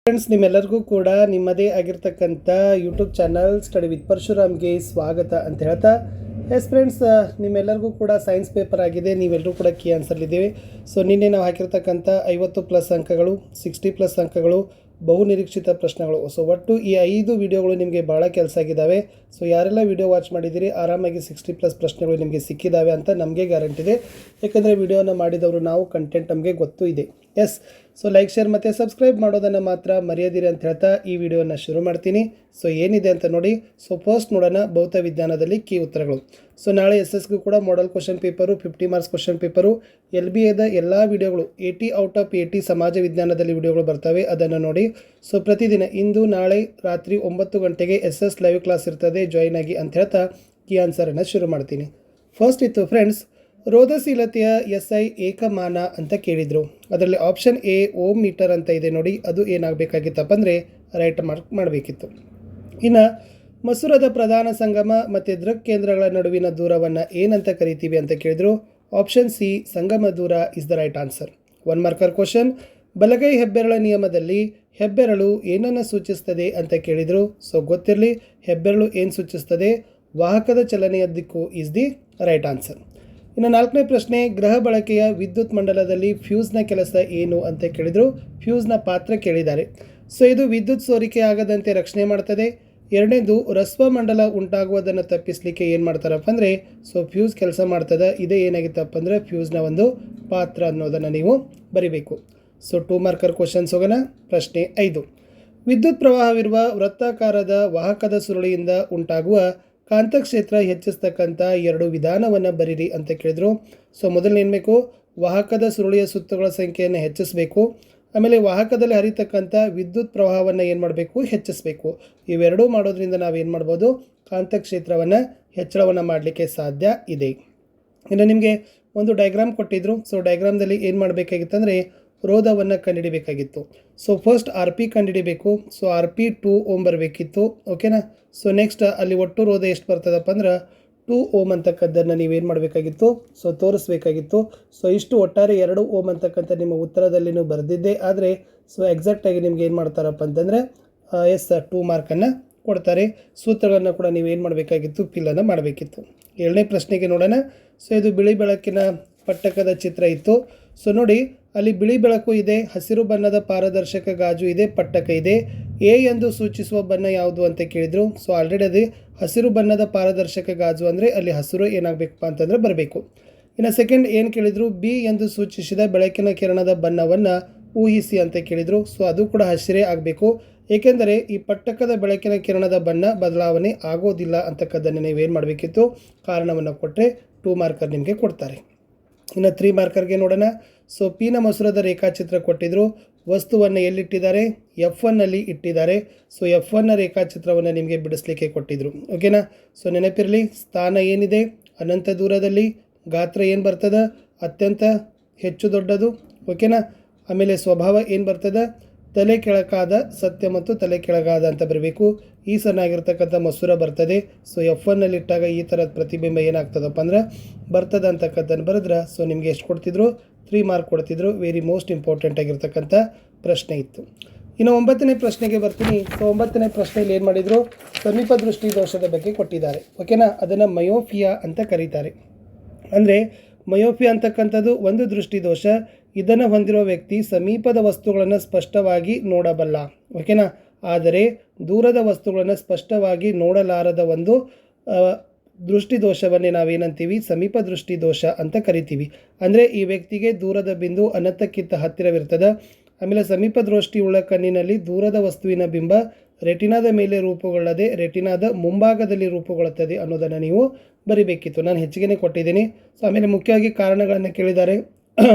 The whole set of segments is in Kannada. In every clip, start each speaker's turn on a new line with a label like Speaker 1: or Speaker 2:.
Speaker 1: ಫ್ರೆಂಡ್ಸ್, ನಿಮ್ಮೆಲ್ಲರಿಗೂ ಕೂಡ ನಿಮ್ಮದೇ ಆಗಿರ್ತಕ್ಕಂಥ ಯೂಟ್ಯೂಬ್ ಚಾನಲ್ ಸ್ಟಡಿ ವಿತ್ ಪರಶುರಾಮ್ಗೆ ಸ್ವಾಗತ ಅಂತ ಹೇಳ್ತಾ, ಎಸ್ ಫ್ರೆಂಡ್ಸ್, ನಿಮ್ಮೆಲ್ಲರಿಗೂ ಕೂಡ ಸೈನ್ಸ್ ಪೇಪರ್ ಆಗಿದೆ. ನೀವೆಲ್ಲರೂ ಕೂಡ ಕೀ ಆನ್ಸರ್ಲಿದ್ದೀವಿ. ಸೊ ನಿನ್ನೆ ನಾವು ಹಾಕಿರ್ತಕ್ಕಂಥ 50+ ಅಂಕಗಳು, 60+ ಅಂಕಗಳು, ಬಹು ನಿರೀಕ್ಷಿತ ಪ್ರಶ್ನೆಗಳು. ಸೊ ಒಟ್ಟು ಈ 5 ವಿಡಿಯೋಗಳು ನಿಮಗೆ ಭಾಳ ಕೆಲಸ ಆಗಿದ್ದಾವೆ. ಸೊ ಯಾರೆಲ್ಲ ವಿಡಿಯೋ ವಾಚ್ ಮಾಡಿದ್ದೀರಿ ಆರಾಮಾಗಿ 60+ ಪ್ರಶ್ನೆಗಳು ನಿಮಗೆ ಸಿಕ್ಕಿದ್ದಾವೆ ಅಂತ ನಮಗೆ ಗ್ಯಾರಂಟಿ ಇದೆ. ಯಾಕಂದರೆ ವಿಡಿಯೋನ ಮಾಡಿದವರು ನಾವು, ಕಂಟೆಂಟ್ ನಮಗೆ ಗೊತ್ತು ಇದೆ. ಎಸ್, ಸೊ ಲೈಕ್, ಶೇರ್ ಮತ್ತು ಸಬ್ಸ್ಕ್ರೈಬ್ ಮಾಡೋದನ್ನು ಮಾತ್ರ ಮರೆಯದಿರಿ ಅಂತ ಹೇಳ್ತಾ ಈ ವಿಡಿಯೋನ ಶುರು ಮಾಡ್ತೀನಿ. ಸೊ ಏನಿದೆ ಅಂತ ನೋಡಿ. ಸೊ ಫಸ್ಟ್ ನೋಡೋಣ, ಭೌತ ವಿಜ್ಞಾನದಲ್ಲಿ ಕೀ ಉತ್ತರಗಳು. ಸೊ ನಾಳೆ SSಗೂ ಕೂಡ model question paper, 50 marks question paper, LBAದ ಎಲ್ಲ ವಿಡಿಯೋಗಳು 80 ಔಟ್ ಆಫ್ 80 ಸಮಾಜ ವಿಜ್ಞಾನದಲ್ಲಿ ವಿಡಿಯೋಗಳು ಬರ್ತವೆ, ಅದನ್ನು ನೋಡಿ. ಸೊ ಪ್ರತಿದಿನ ಇಂದು ನಾಳೆ ರಾತ್ರಿ 9 ಗಂಟೆಗೆ SS ಲೈವ್ ಕ್ಲಾಸ್ ಇರ್ತದೆ, ಜಾಯಿನ್ ಆಗಿ ಅಂತ ಹೇಳ್ತಾ ಕೀ ಆನ್ಸರನ್ನು ಶುರು ಮಾಡ್ತೀನಿ. ಫಸ್ಟ್ ಇತ್ತು ಫ್ರೆಂಡ್ಸ್, ರೋಧಶೀಲತೆಯ SI ಏಕಮಾನ ಅಂತ ಕೇಳಿದರು. ಅದರಲ್ಲಿ ಆಪ್ಷನ್ ಎ ಓಮ್ ಮೀಟರ್ ಅಂತ ಇದೆ ನೋಡಿ, ಅದು ಏನಾಗಬೇಕಾಗಿತ್ತಪ್ಪ ಅಂದರೆ ರೈಟ್ ಮಾರ್ಕ್ ಮಾಡಬೇಕಿತ್ತು. ಇನ್ನು ಮಸೂರದ ಪ್ರಧಾನ ಸಂಗಮ ಮತ್ತು ದೃಕ್ ಕೇಂದ್ರಗಳ ನಡುವಿನ ದೂರವನ್ನು ಏನಂತ ಕರಿತೀವಿ ಅಂತ ಕೇಳಿದರು. ಆಪ್ಷನ್ ಸಿ ಸಂಗಮ ದೂರ is the right answer. 1 marker question, ಬಲಗೈ ಹೆಬ್ಬೆರಳ ನಿಯಮದಲ್ಲಿ ಹೆಬ್ಬೆರಳು ಏನನ್ನು ಸೂಚಿಸ್ತದೆ ಅಂತ ಕೇಳಿದರು. ಸೊ ಗೊತ್ತಿರಲಿ, ಹೆಬ್ಬೆರಳು ಏನು ಸೂಚಿಸ್ತದೆ? ವಾಹಕದ ಚಲನೆಯ ದಿಕ್ಕು ಇಸ್ ದಿ ರೈಟ್ ಆನ್ಸರ್. ಇನ್ನು 4ನೇ ಪ್ರಶ್ನೆ, ಗ್ರಹ ಬಳಕೆಯ ವಿದ್ಯುತ್ ಮಂಡಲದಲ್ಲಿ ಫ್ಯೂಸ್ನ ಕೆಲಸ ಏನು ಅಂತ ಕೇಳಿದರು. ಫ್ಯೂಸ್ನ ಪಾತ್ರ ಕೇಳಿದ್ದಾರೆ. ಸೊ ಇದು ವಿದ್ಯುತ್ ಸೋರಿಕೆ ಆಗದಂತೆ ರಕ್ಷಣೆ ಮಾಡ್ತದೆ. 2ನೇದು, ರಸ್ವ ಮಂಡಲ ಉಂಟಾಗುವುದನ್ನು ತಪ್ಪಿಸಲಿಕ್ಕೆ ಏನು ಮಾಡ್ತಾರಪ್ಪ ಅಂದರೆ ಸೊ ಫ್ಯೂಸ್ ಕೆಲಸ ಮಾಡ್ತದೆ. ಇದೇ ಏನಾಗಿತ್ತಪ್ಪ ಅಂದರೆ ಫ್ಯೂಸ್ನ ಒಂದು ಪಾತ್ರ ಅನ್ನೋದನ್ನು ನೀವು ಬರಿಬೇಕು. ಸೊ 2 ಮಾರ್ಕರ್ ಕ್ವಶನ್ಸ್ ಹೋಗೋಣ. ಪ್ರಶ್ನೆ 5, ವಿದ್ಯುತ್ ಪ್ರವಾಹವಿರುವ ವೃತ್ತಾಕಾರದ ವಾಹಕದ ಸುರುಳಿಯಿಂದ ಉಂಟಾಗುವ ಕಾಂತಕ್ಷೇತ್ರ ಹೆಚ್ಚಿಸ್ತಕ್ಕಂಥ 2 ವಿಧಾನವನ್ನು ಬರೀರಿ ಅಂತ ಕೇಳಿದರು. ಸೊ ಮೊದಲನೇ ಏನು ಬೇಕು? ವಾಹಕದ ಸುರುಳಿಯ ಸುತ್ತುಗಳ ಸಂಖ್ಯೆಯನ್ನು ಹೆಚ್ಚಿಸಬೇಕು. ಆಮೇಲೆ ವಾಹಕದಲ್ಲಿ ಹರಿತಕ್ಕಂಥ ವಿದ್ಯುತ್ ಪ್ರವಾಹವನ್ನು ಏನು ಮಾಡಬೇಕು? ಹೆಚ್ಚಿಸಬೇಕು. ಇವೆರಡೂ ಮಾಡೋದ್ರಿಂದ ನಾವೇನು ಮಾಡ್ಬೋದು? ಕಾಂತಕ್ಷೇತ್ರವನ್ನು ಹೆಚ್ಚಳವನ್ನು ಮಾಡಲಿಕ್ಕೆ ಸಾಧ್ಯ ಇದೆ. ಇನ್ನು ನಿಮಗೆ ಒಂದು ಡಯಾಗ್ರಾಮ್ ಕೊಟ್ಟಿದ್ದರು. ಸೊ ಡಯಾಗ್ರಾಮ್ದಲ್ಲಿ ಏನು ಮಾಡಬೇಕಾಗಿತ್ತು ಅಂದರೆ ರೋಧವನ್ನು ಕಂಡುಹಿಡಿಬೇಕಾಗಿತ್ತು. ಸೊ ಫಸ್ಟ್ RP ಕಂಡುಹಿಡಿಬೇಕು. ಸೊ RP 2 ಓಮ್ ಬರಬೇಕಿತ್ತು. ಓಕೆನಾ? ಸೊ ನೆಕ್ಸ್ಟ್ ಅಲ್ಲಿ ಒಟ್ಟು ರೋಧ ಎಷ್ಟು ಬರ್ತದಪ್ಪ ಅಂದ್ರೆ 2 ಓಮ್ ಅಂತಕ್ಕದ್ದನ್ನು ನೀವೇನು ಮಾಡಬೇಕಾಗಿತ್ತು? ಸೊ ತೋರಿಸ್ಬೇಕಾಗಿತ್ತು. ಸೊ ಇಷ್ಟು ಒಟ್ಟಾರೆ 2 ಓಮ್ ಅಂತಕ್ಕಂಥ ನಿಮ್ಮ ಉತ್ತರದಲ್ಲಿ ನೀವು ಬರೆದಿದ್ದೆ. ಆದರೆ ಸೊ ಎಕ್ಸಾಕ್ಟಾಗಿ ನಿಮ್ಗೆ ಏನು ಮಾಡ್ತಾರಪ್ಪ ಅಂತಂದರೆ 2 ಮಾರ್ಕನ್ನು ಕೊಡ್ತಾರೆ. ಸೂತ್ರಗಳನ್ನು ಕೂಡ ನೀವೇನು ಮಾಡಬೇಕಾಗಿತ್ತು? ಫಿಲ್ಲನ್ನು ಮಾಡಬೇಕಿತ್ತು. 7ನೇ ಪ್ರಶ್ನೆಗೆ ನೋಡೋಣ. ಸೊ ಇದು ಬಿಳಿ ಬೆಳಕಿನ ಪಟ್ಟಕದ ಚಿತ್ರ ಇತ್ತು. ಸೊ ನೋಡಿ, ಅಲ್ಲಿ ಬಿಳಿ ಬೆಳಕು ಇದೆ, ಹಸಿರು ಬಣ್ಣದ ಪಾರದರ್ಶಕ ಗಾಜು ಇದೆ, ಪಟ್ಟಕ ಇದೆ. ಎ ಎಂದು ಸೂಚಿಸುವ ಬಣ್ಣ ಯಾವುದು ಅಂತ ಕೇಳಿದರು. ಸೊ ಆಲ್ರೆಡಿ ಅದು ಹಸಿರು ಬಣ್ಣದ ಪಾರದರ್ಶಕ ಗಾಜು ಅಂದರೆ ಅಲ್ಲಿ ಹಸಿರು ಏನಾಗಬೇಕಪ್ಪ ಅಂತಂದರೆ ಬರಬೇಕು. ಇನ್ನು ಸೆಕೆಂಡ್ ಏನು ಕೇಳಿದರು? ಬಿ ಎಂದು ಸೂಚಿಸಿದ ಬೆಳಕಿನ ಕಿರಣದ ಬಣ್ಣವನ್ನು ಊಹಿಸಿ ಅಂತ ಕೇಳಿದರು. ಸೊ ಅದು ಕೂಡ ಹಸಿರೇ ಆಗಬೇಕು. ಏಕೆಂದರೆ ಈ ಪಟ್ಟಕದ ಬೆಳಕಿನ ಕಿರಣದ ಬಣ್ಣ ಬದಲಾವಣೆ ಆಗೋದಿಲ್ಲ ಅಂತಕ್ಕದ್ದನ್ನು ನೀವೇನು ಮಾಡಬೇಕಿತ್ತು? ಕಾರಣವನ್ನು ಕೊಟ್ಟರೆ 2 ಮಾರ್ಕರ್ ನಿಮಗೆ ಕೊಡ್ತಾರೆ. ಇನ್ನು 3 ಮಾರ್ಕರ್ಗೆ ನೋಡೋಣ. ಸೊ ಪಿನ ಮಸೂರದ ರೇಖಾಚಿತ್ರ ಕೊಟ್ಟಿದ್ದರು. ವಸ್ತುವನ್ನು ಎಲ್ಲಿಟ್ಟಿದ್ದಾರೆ? F1ನಲ್ಲಿ ಇಟ್ಟಿದ್ದಾರೆ. ಸೊ F1ನ ರೇಖಾಚಿತ್ರವನ್ನು ನಿಮಗೆ ಬಿಡಿಸಲಿಕ್ಕೆ ಕೊಟ್ಟಿದ್ದರು. ಓಕೆನಾ? ಸೊ ನೆನಪಿರಲಿ, ಸ್ಥಾನ ಏನಿದೆ ಅನಂತ ದೂರದಲ್ಲಿ, ಗಾತ್ರ ಏನು ಬರ್ತದೆ? ಅತ್ಯಂತ ಹೆಚ್ಚು ದೊಡ್ಡದು. ಓಕೆನಾ? ಆಮೇಲೆ ಸ್ವಭಾವ ಏನು ಬರ್ತದೆ? ತಲೆ ಕೆಳಕಾದ, ಸತ್ಯ ಮತ್ತು ತಲೆ ಕೆಳಗಾದ ಅಂತ ಬರಬೇಕು. ಈ ಸಣ್ಣಾಗಿರ್ತಕ್ಕಂಥ ಮಸೂರ ಬರ್ತದೆ. ಸೊ F1ನಲ್ಲಿ ಇಟ್ಟಾಗ ಈ ಥರದ ಪ್ರತಿಬಿಂಬ ಏನಾಗ್ತದಪ್ಪ ಅಂದ್ರೆ ಬರ್ತದೆ ಅಂತಕ್ಕದ್ದನ್ನು ಬರೆದ್ರೆ ಸೊ ನಿಮಗೆ ಎಷ್ಟು ಕೊಡ್ತಿದ್ರು? 3 ಮಾರ್ಕ್ ಕೊಡ್ತಿದ್ರು. ವೆರಿ ಮೋಸ್ಟ್ ಇಂಪಾರ್ಟೆಂಟ್ ಆಗಿರ್ತಕ್ಕಂಥ ಪ್ರಶ್ನೆ ಇತ್ತು. ಇನ್ನು 9ನೇ ಪ್ರಶ್ನೆಗೆ ಬರ್ತೀನಿ. ಸೊ 9ನೇ ಪ್ರಶ್ನೆಯಲ್ಲಿ ಏನು ಮಾಡಿದರು? ಸಮೀಪ ದೃಷ್ಟಿ ದೋಷದ ಬಗ್ಗೆ ಕೊಟ್ಟಿದ್ದಾರೆ. ಓಕೆನಾ? ಅದನ್ನು ಮಯೋಫಿಯಾ ಅಂತ ಕರೀತಾರೆ. ಅಂದರೆ ಮಯೋಫಿಯಾ ಅಂತಕ್ಕಂಥದ್ದು ಒಂದು ದೃಷ್ಟಿ ದೋಷ. ಇದನ್ನು ಹೊಂದಿರುವ ವ್ಯಕ್ತಿ ಸಮೀಪದ ವಸ್ತುಗಳನ್ನು ಸ್ಪಷ್ಟವಾಗಿ ನೋಡಬಲ್ಲ. ಓಕೆನಾ? ಆದರೆ ದೂರದ ವಸ್ತುಗಳನ್ನು ಸ್ಪಷ್ಟವಾಗಿ ನೋಡಲಾರದ ಒಂದು ದೃಷ್ಟಿದೋಷವನ್ನೇ ನಾವೇನಂತೀವಿ? ಸಮೀಪ ದೃಷ್ಟಿ ದೋಷ ಅಂತ ಕರಿತೀವಿ. ಅಂದರೆ ಈ ವ್ಯಕ್ತಿಗೆ ದೂರದ ಬಿಂದು ಅನಂತಕ್ಕಿಂತ ಹತ್ತಿರವಿರ್ತದೆ. ಆಮೇಲೆ ಸಮೀಪ ದೃಷ್ಟಿಯುಳ್ಳ ಕಣ್ಣಿನಲ್ಲಿ ದೂರದ ವಸ್ತುವಿನ ಬಿಂಬ ರೆಟಿನಾದ ಮೇಲೆ ರೂಪುಗೊಳ್ಳದೆ ರೆಟಿನಾದ ಮುಂಭಾಗದಲ್ಲಿ ರೂಪುಗೊಳ್ಳುತ್ತದೆ ಅನ್ನೋದನ್ನು ನೀವು ಬರಿಬೇಕಿತ್ತು. ನಾನು ಹೆಚ್ಚಿಗೆ ಕೊಟ್ಟಿದ್ದೀನಿ. ಸೊ ಆಮೇಲೆ ಮುಖ್ಯವಾಗಿ ಕಾರಣಗಳನ್ನು ಕೇಳಿದ್ದಾರೆ.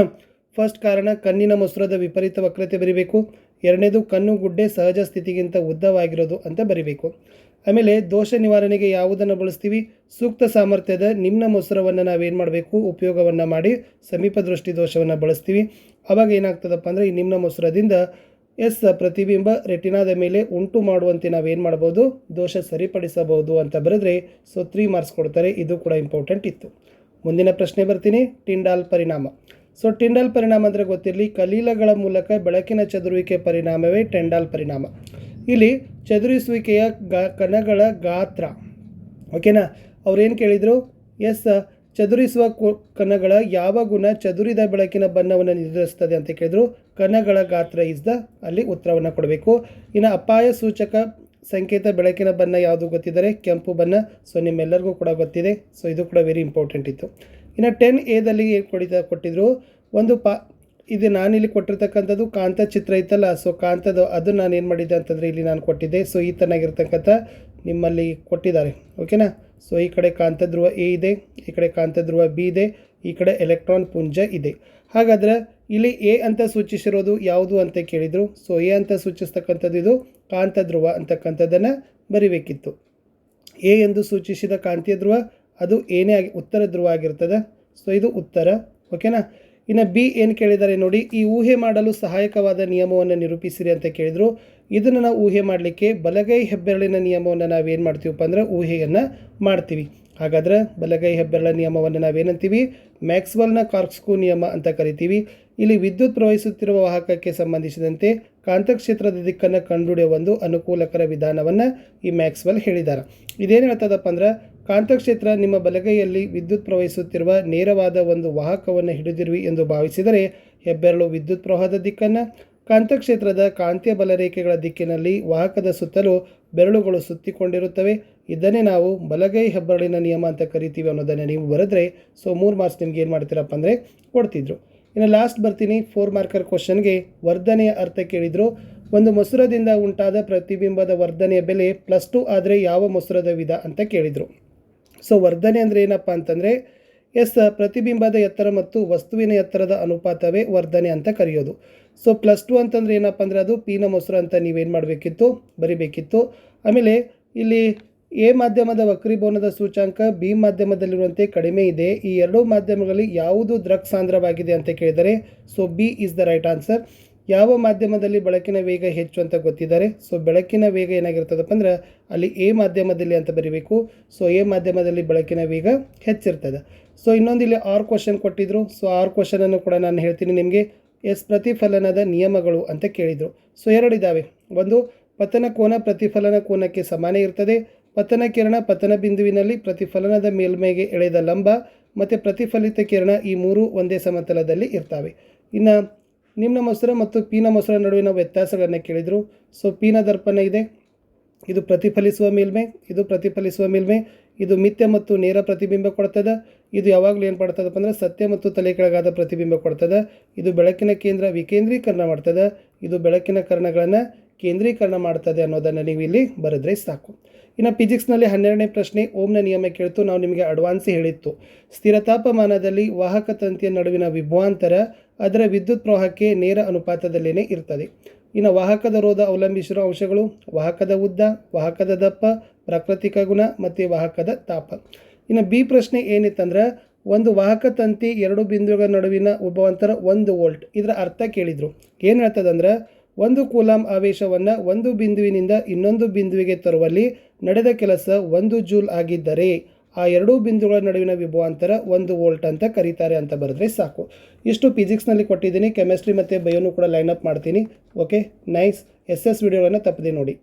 Speaker 1: ಫಸ್ಟ್ ಕಾರಣ, ಕಣ್ಣಿನ ಮಸೂರದ ವಿಪರೀತ ವಕ್ರತೆ ಬರಿಬೇಕು. 2ನೇದು, ಕಣ್ಣು ಗುಡ್ಡೆ ಸಹಜ ಸ್ಥಿತಿಗಿಂತ ಉದ್ದವಾಗಿರೋದು ಅಂತ ಬರಿಬೇಕು. ಆಮೇಲೆ ದೋಷ ನಿವಾರಣೆಗೆ ಯಾವುದನ್ನು ಬಳಸ್ತೀವಿ? ಸೂಕ್ತ ಸಾಮರ್ಥ್ಯದ ನಿಮ್ನ ಮಸೂರವನ್ನು ನಾವೇನು ಮಾಡಬೇಕು? ಉಪಯೋಗವನ್ನು ಮಾಡಿ ಸಮೀಪ ದೃಷ್ಟಿ ದೋಷವನ್ನು ಬಳಸ್ತೀವಿ. ಆವಾಗ ಏನಾಗ್ತದಪ್ಪ ಅಂದರೆ ಈ ನಿಮ್ನ ಮಸೂರದಿಂದ ಪ್ರತಿಬಿಂಬ ರೆಟಿನಾದ ಮೇಲೆ ಉಂಟು ಮಾಡುವಂತೆ ನಾವೇನು ಮಾಡ್ಬೋದು? ದೋಷ ಸರಿಪಡಿಸಬಹುದು ಅಂತ ಬರೆದ್ರೆ ಸೊ 3 ಮಾರ್ಕ್ಸ್ ಕೊಡ್ತಾರೆ. ಇದು ಕೂಡ ಇಂಪಾರ್ಟೆಂಟ್ ಇತ್ತು. ಮುಂದಿನ ಪ್ರಶ್ನೆ ಬರ್ತೀನಿ. ಟಿಂಡಾಲ್ ಪರಿಣಾಮ. ಸೊ ಟಿಂಡಾಲ್ ಪರಿಣಾಮ ಅಂದರೆ ಗೊತ್ತಿರಲಿ, ಕಲೀಲಗಳ ಮೂಲಕ ಬೆಳಕಿನ ಚದುರುವಿಕೆ ಪರಿಣಾಮವೇ ಟೆಂಡಾಲ್ ಪರಿಣಾಮ. ಇಲ್ಲಿ ಚದುರಿಸುವಿಕೆಯ ಕಣಗಳ ಗಾತ್ರ, ಓಕೆನಾ. ಅವ್ರೇನು ಕೇಳಿದರು, ಎಸ್ ಚದುರಿಸುವ ಕಣಗಳ ಯಾವ ಗುಣ ಚದುರಿದ ಬೆಳಕಿನ ಬಣ್ಣವನ್ನು ನಿರ್ಧರಿಸ್ತದೆ ಅಂತ ಕೇಳಿದ್ರು. ಕಣಗಳ ಗಾತ್ರ ಇಸ್ ದ ಅಲ್ಲಿ ಉತ್ತರವನ್ನು ಕೊಡಬೇಕು. ಇನ್ನು ಅಪಾಯ ಸೂಚಕ ಸಂಕೇತ ಬೆಳಕಿನ ಬಣ್ಣ ಯಾವುದು ಗೊತ್ತಿದ್ದಾರೆ, ಕೆಂಪು ಬಣ್ಣ. ಸೊ ನಿಮ್ಮೆಲ್ಲರಿಗೂ ಕೂಡ ಗೊತ್ತಿದೆ. ಸೊ ಇದು ಕೂಡ ವೆರಿ ಇಂಪಾರ್ಟೆಂಟ್ ಇತ್ತು. ಇನ್ನು 10A ಕೊಟ್ಟಿದ್ರು ಒಂದು ಇದು ನಾನಿಲ್ಲಿ ಕೊಟ್ಟಿರ್ತಕ್ಕಂಥದ್ದು ಕಾಂತ ಚಿತ್ರ ಇತ್ತಲ್ಲ, ಸೊ ಕಾಂತದ ಅದು ನಾನು ಏನು ಮಾಡಿದ್ದೆ ಅಂತಂದರೆ ಇಲ್ಲಿ ನಾನು ಕೊಟ್ಟಿದ್ದೆ. ಸೊ ಈ ತರನಾಗಿರ್ತಕ್ಕಂಥ ನಿಮ್ಮಲ್ಲಿ ಕೊಟ್ಟಿದ್ದಾರೆ, ಓಕೆನಾ. ಸೊ ಈ ಕಡೆ ಕಾಂತಧ್ರುವ ಎ ಇದೆ, ಈ ಕಡೆ ಕಾಂತಧ್ರುವ ಬಿ ಇದೆ, ಈ ಕಡೆ ಎಲೆಕ್ಟ್ರಾನ್ ಪುಂಜ ಇದೆ. ಹಾಗಾದರೆ ಇಲ್ಲಿ ಎ ಅಂತ ಸೂಚಿಸಿರೋದು ಯಾವುದು ಅಂತ ಕೇಳಿದರು. ಸೊ ಎ ಅಂತ ಸೂಚಿಸ್ತಕ್ಕಂಥದ್ದು ಇದು ಕಾಂತಧ್ರುವ ಅಂತಕ್ಕಂಥದ್ದನ್ನು ಬರಿಬೇಕಿತ್ತು. ಎ ಎಂದು ಸೂಚಿಸಿದ ಕಾಂತೀಯ ಧ್ರುವ ಅದು ಏನೇ ಆಗಿ ಉತ್ತರ ಧ್ರುವ ಆಗಿರ್ತದೆ. ಸೊ ಇದು ಉತ್ತರ, ಓಕೆನಾ. ಇನ್ನು ಬಿ ಏನು ಕೇಳಿದ್ದಾರೆ ನೋಡಿ, ಈ ಊಹೆ ಮಾಡಲು ಸಹಾಯಕವಾದ ನಿಯಮವನ್ನು ನಿರೂಪಿಸಿರಿ ಅಂತ ಕೇಳಿದರು. ಇದನ್ನು ನಾವು ಊಹೆ ಮಾಡಲಿಕ್ಕೆ ಬಲಗೈ ಹೆಬ್ಬೆರಳಿನ ನಿಯಮವನ್ನು ನಾವೇನು ಮಾಡ್ತೀವಪ್ಪ ಅಂದರೆ ಊಹೆಯನ್ನು ಮಾಡ್ತೀವಿ. ಹಾಗಾದರೆ ಬಲಗೈ ಹೆಬ್ಬೆರಳ ನಿಯಮವನ್ನು ನಾವೇನಂತೀವಿ, ಮ್ಯಾಕ್ಸ್ವೆಲ್ನ ಕಾರ್ಕ್ಸ್ಕ್ರೂ ನಿಯಮ ಅಂತ ಕರಿತೀವಿ. ಇಲ್ಲಿ ವಿದ್ಯುತ್ ಪ್ರವಹಿಸುತ್ತಿರುವ ವಾಹಕಕ್ಕೆ ಸಂಬಂಧಿಸಿದಂತೆ ಕಾಂತಕ್ಷೇತ್ರದ ದಿಕ್ಕನ್ನು ಕಂಡುಹಿಡಿಯುವ ಒಂದು ಅನುಕೂಲಕರ ವಿಧಾನವನ್ನು ಈ ಮ್ಯಾಕ್ಸ್ವೆಲ್ ಹೇಳಿದ್ದಾರೆ. ಇದೇನು ಹೇಳ್ತದಪ್ಪ ಅಂದ್ರೆ, ಕಾಂತಕ್ಷೇತ್ರ ನಿಮ್ಮ ಬಲಗೈಯಲ್ಲಿ ವಿದ್ಯುತ್ ಪ್ರವಹಿಸುತ್ತಿರುವ ನೇರವಾದ ಒಂದು ವಾಹಕವನ್ನು ಹಿಡಿದಿರುವಿ ಎಂದು ಭಾವಿಸಿದರೆ ಹೆಬ್ಬೆರಳು ವಿದ್ಯುತ್ ಪ್ರವಾಹದ ದಿಕ್ಕನ್ನು, ಕಾಂತಕ್ಷೇತ್ರದ ಕಾಂತೀಯ ಬಲರೇಖೆಗಳ ದಿಕ್ಕಿನಲ್ಲಿ ವಾಹಕದ ಸುತ್ತಲೂ ಬೆರಳುಗಳು ಸುತ್ತಿಕೊಂಡಿರುತ್ತವೆ. ಇದನ್ನೇ ನಾವು ಬಲಗೈ ಹೆಬ್ಬೆರಳಿನ ನಿಯಮ ಅಂತ ಕರಿತೀವಿ ಅನ್ನೋದನ್ನು ನೀವು ಬರೆದ್ರೆ ಸೊ 3 ಮಾರ್ಕ್ಸ್ ನಿಮ್ಗೆ ಏನು ಮಾಡ್ತೀರಪ್ಪ ಅಂದರೆ ಕೊಡ್ತಿದ್ರು. ಇನ್ನು ಲಾಸ್ಟ್ ಬರ್ತೀನಿ 4 ಮಾರ್ಕರ್ ಕ್ವಶನ್ಗೆ ವರ್ಧನೆಯ ಅರ್ಥ ಕೇಳಿದರು. ಒಂದು ಮೊಸರದಿಂದ ಉಂಟಾದ ಪ್ರತಿಬಿಂಬದ ವರ್ಧನೆಯ ಬೆಲೆ +2 ಆದರೆ ಯಾವ ಮೊಸರದ ವಿಧ ಅಂತ ಕೇಳಿದರು. ಸೊ ವರ್ಧನೆ ಅಂದರೆ ಏನಪ್ಪ ಅಂತಂದರೆ ಎಸ್ ಪ್ರತಿಬಿಂಬದ ಎತ್ತರ ಮತ್ತು ವಸ್ತುವಿನ ಎತ್ತರದ ಅನುಪಾತವೇ ವರ್ಧನೆ ಅಂತ ಕರೆಯೋದು. ಸೊ +2 ಅಂತಂದರೆ ಏನಪ್ಪ ಅಂದರೆ ಅದು ಪಿನ ಮೊಸರು ಅಂತ ನೀವೇನು ಮಾಡಬೇಕಿತ್ತು, ಬರಿಬೇಕಿತ್ತು. ಆಮೇಲೆ ಇಲ್ಲಿ ಎ ಮಾಧ್ಯಮದ ವಕ್ರೀಭವನದ ಸೂಚಾಂಕ ಬಿ ಮಾಧ್ಯಮದಲ್ಲಿರುವಂತೆ ಕಡಿಮೆ ಇದೆ. ಈ ಎರಡೂ ಮಾಧ್ಯಮಗಳಲ್ಲಿ ಯಾವುದು ದೃಕ್ ಸಾಂದ್ರವಾಗಿದೆ ಅಂತ ಕೇಳಿದರೆ so B is the right answer. ಯಾವ ಮಾಧ್ಯಮದಲ್ಲಿ ಬೆಳಕಿನ ವೇಗ ಹೆಚ್ಚು ಅಂತ ಗೊತ್ತಿದ್ದಾರೆ. ಸೊ ಬೆಳಕಿನ ವೇಗ ಏನಾಗಿರ್ತದಪ್ಪ ಅಂದ್ರೆ ಅಲ್ಲಿ ಎ ಮಾಧ್ಯಮದಲ್ಲಿ ಅಂತ ಬರೀಬೇಕು. ಸೊ ಎ ಮಾಧ್ಯಮದಲ್ಲಿ ಬೆಳಕಿನ ವೇಗ ಹೆಚ್ಚಿರ್ತದೆ. ಸೊ ಇನ್ನೊಂದು ಇಲ್ಲಿ 6 ಕ್ವಶನ್ ಕೊಟ್ಟಿದ್ರು. ಸೊ 6 ಕ್ವಶನನ್ನು ಕೂಡ ನಾನು ಹೇಳ್ತೀನಿ ನಿಮಗೆ. ಪ್ರತಿಫಲನದ ನಿಯಮಗಳು ಅಂತ ಕೇಳಿದರು. ಸೊ 2 ಇದ್ದಾವೆ. ಒಂದು, ಪತನ ಕೋನ ಪ್ರತಿಫಲನ ಕೋನಕ್ಕೆ ಸಮಾನ ಇರ್ತದೆ. ಪತನ ಕಿರಣ ಪತನ ಬಿಂದುವಿನಲ್ಲಿ ಪ್ರತಿಫಲನದ ಮೇಲ್ಮೈಗೆ ಎಳೆದ ಲಂಬ ಮತ್ತು ಪ್ರತಿಫಲಿತ ಕಿರಣ ಈ 3 ಒಂದೇ ಸಮತಲದಲ್ಲಿ ಇರ್ತವೆ. ಇನ್ನು ನಿಮ್ನ ಮೊಸರ ಮತ್ತು ಪೀನ ಮೊಸರ ನಡುವಿನ ವ್ಯತ್ಯಾಸಗಳನ್ನು ಕೇಳಿದರು. ಸೊ ಪೀನ ದರ್ಪಣ ಇದೆ, ಇದು ಪ್ರತಿಫಲಿಸುವ ಮೇಲ್ಮೈ, ಇದು ಪ್ರತಿಫಲಿಸುವ ಮೇಲ್ಮೈ, ಇದು ಮಿಥ್ಯ ಮತ್ತು ನೇರ ಪ್ರತಿಬಿಂಬ ಕೊಡ್ತದೆ. ಇದು ಯಾವಾಗಲೂ ಏನು ಮಾಡ್ತದಪ್ಪ ಅಂದರೆ ಸತ್ಯ ಮತ್ತು ತಲೆ ಕೆಳಗಾದ ಪ್ರತಿಬಿಂಬ ಕೊಡ್ತದೆ. ಇದು ಬೆಳಕಿನ ಕೇಂದ್ರ ವಿಕೇಂದ್ರೀಕರಣ ಮಾಡ್ತದೆ, ಇದು ಬೆಳಕಿನ ಕರ್ಣಗಳನ್ನು ಕೇಂದ್ರೀಕರಣ ಮಾಡ್ತದೆ ಅನ್ನೋದನ್ನು ನೀವು ಇಲ್ಲಿ ಬರೆದ್ರೆ ಸಾಕು. ಇನ್ನು ಫಿಸಿಕ್ಸ್ನಲ್ಲಿ 12ನೇ ಪ್ರಶ್ನೆ ಓಮ್ನ ನಿಯಮ ಕೇಳ್ತು. ನಾವು ನಿಮಗೆ ಅಡ್ವಾನ್ಸ್ ಹೇಳಿತ್ತು. ಸ್ಥಿರ ತಾಪಮಾನದಲ್ಲಿ ವಾಹಕ ತಂತಿಯ ನಡುವಿನ ವಿಭವಾಂತರ ಅದರ ವಿದ್ಯುತ್ ಪ್ರವಾಹಕ್ಕೆ ನೇರ ಅನುಪಾತದಲ್ಲೇ ಇರ್ತದೆ. ಇನ್ನು ವಾಹಕದ ರೋಧ ಅವಲಂಬಿಸಿರುವ ಅಂಶಗಳು ವಾಹಕದ ಉದ್ದ, ವಾಹಕದ ದಪ್ಪ, ಪ್ರಾಕೃತಿಕ ಗುಣ ಮತ್ತು ವಾಹಕದ ತಾಪ. ಇನ್ನು ಬಿ ಪ್ರಶ್ನೆ ಏನಿತ್ತಂದ್ರೆ, ಒಂದು ವಾಹಕ ತಂತಿ 2 ಬಿಂದುಗಳ ನಡುವಿನ ವಿಭವಾಂತರ 1 ವೋಲ್ಟ್. ಇದರ ಅರ್ಥ ಕೇಳಿದರು. ಏನು ಹೇಳ್ತದಂದ್ರೆ, 1 ಕೂಲಾಂಬ್ ಆವೇಶವನ್ನು ಒಂದು ಬಿಂದುವಿನಿಂದ ಇನ್ನೊಂದು ಬಿಂದುವಿಗೆ ತರುವಲ್ಲಿ ನಡೆದ ಕೆಲಸ 1 ಜೂಲ್ ಆಗಿದ್ದರೆ ಆ 2 ಬಿಂದುಗಳ ನಡುವಿನ ವಿಭವಾಂತರ 1 ವೋಲ್ಟ್ ಅಂತ ಕರೀತಾರೆ ಅಂತ ಬರೆದ್ರೆ ಸಾಕು. ಇಷ್ಟು ಫಿಸಿಕ್ಸ್ನಲ್ಲಿ ಕೊಟ್ಟಿದ್ದೀನಿ. ಕೆಮಿಸ್ಟ್ರಿ ಮತ್ತು ಬಯೋನು ಕೂಡ ಲೈನ್ ಅಪ್ ಮಾಡ್ತೀನಿ. Okay, nice. SS ವಿಡಿಯೋಗಳನ್ನು ತಪ್ಪದೆ ನೋಡಿ.